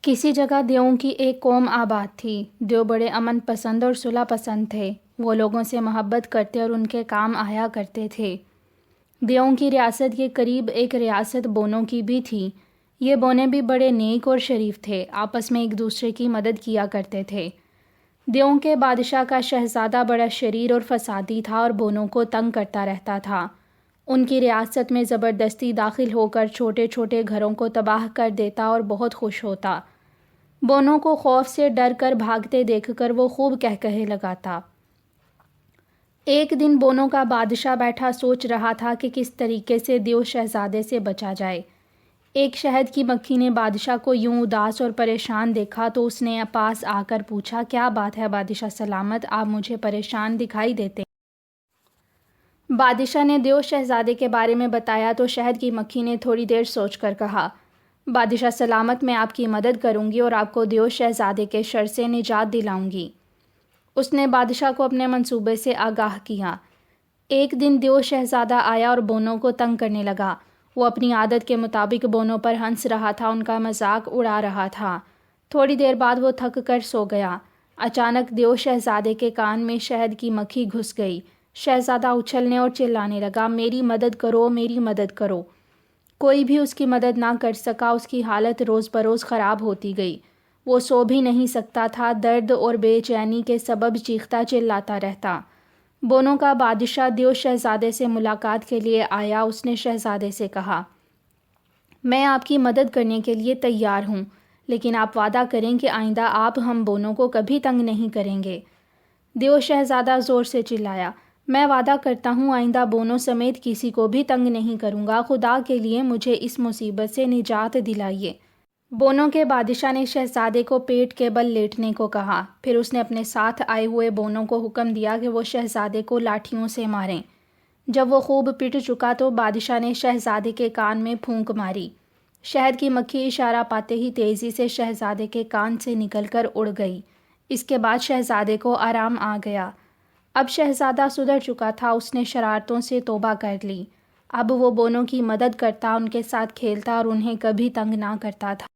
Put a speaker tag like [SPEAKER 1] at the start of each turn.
[SPEAKER 1] کسی جگہ دیوؤں کی ایک قوم آباد تھی۔ دیو بڑے امن پسند اور صلح پسند تھے۔ وہ لوگوں سے محبت کرتے اور ان کے کام آیا کرتے تھے۔ دیوؤں کی ریاست کے قریب ایک ریاست بونوں کی بھی تھی۔ یہ بونے بھی بڑے نیک اور شریف تھے، آپس میں ایک دوسرے کی مدد کیا کرتے تھے۔ دیوؤں کے بادشاہ کا شہزادہ بڑا شریر اور فسادی تھا اور بونوں کو تنگ کرتا رہتا تھا۔ ان کی ریاست میں زبردستی داخل ہو کر چھوٹے چھوٹے گھروں کو تباہ کر دیتا اور بہت خوش ہوتا۔ بونوں کو خوف سے ڈر کر بھاگتے دیکھ کر وہ خوب کہکہے لگاتا۔ ایک دن بونوں کا بادشاہ بیٹھا سوچ رہا تھا کہ کس طریقے سے دیو شہزادے سے بچا جائے۔ ایک شہد کی مکھی نے بادشاہ کو یوں اداس اور پریشان دیکھا تو اس نے پاس آ کر پوچھا، کیا بات ہے بادشاہ سلامت، آپ مجھے پریشان دکھائی دیتے ہیں؟ بادشاہ نے دیو شہزادے کے بارے میں بتایا تو شہد کی مکھی نے تھوڑی دیر سوچ کر کہا، بادشاہ سلامت، میں آپ کی مدد کروں گی اور آپ کو دیو شہزادے کے شر سے نجات دلاؤں گی۔ اس نے بادشاہ کو اپنے منصوبے سے آگاہ کیا۔ ایک دن دیو شہزادہ آیا اور بونوں کو تنگ کرنے لگا۔ وہ اپنی عادت کے مطابق بونوں پر ہنس رہا تھا، ان کا مذاق اڑا رہا تھا۔ تھوڑی دیر بعد وہ تھک کر سو گیا۔ اچانک دیو شہزادے کے کان میں شہد کی مکھی گھس گئی۔ شہزادہ اچھلنے اور چلانے لگا، میری مدد کرو، میری مدد کرو۔ کوئی بھی اس کی مدد نہ کر سکا۔ اس کی حالت روز بروز خراب ہوتی گئی۔ وہ سو بھی نہیں سکتا تھا، درد اور بے چینی کے سبب چیختا چلاتا رہتا۔ بونوں کا بادشاہ دیو شہزادے سے ملاقات کے لیے آیا۔ اس نے شہزادے سے کہا، میں آپ کی مدد کرنے کے لیے تیار ہوں، لیکن آپ وعدہ کریں کہ آئندہ آپ ہم بونوں کو کبھی تنگ نہیں کریں گے۔ دیو شہزادہ زور سے چلایا، میں وعدہ کرتا ہوں آئندہ بونوں سمیت کسی کو بھی تنگ نہیں کروں گا، خدا کے لیے مجھے اس مصیبت سے نجات دلائیے۔ بونوں کے بادشاہ نے شہزادے کو پیٹ کے بل لیٹنے کو کہا، پھر اس نے اپنے ساتھ آئے ہوئے بونوں کو حکم دیا کہ وہ شہزادے کو لاٹھیوں سے ماریں۔ جب وہ خوب پٹ چکا تو بادشاہ نے شہزادے کے کان میں پھونک ماری۔ شہد کی مکھی اشارہ پاتے ہی تیزی سے شہزادے کے کان سے نکل کر اڑ گئی۔ اس کے بعد شہزادے کو آرام آ گیا۔ اب شہزادہ سدھر چکا تھا، اس نے شرارتوں سے توبہ کر لی۔ اب وہ بونوں کی مدد کرتا، ان کے ساتھ کھیلتا اور انہیں کبھی تنگ نہ کرتا تھا۔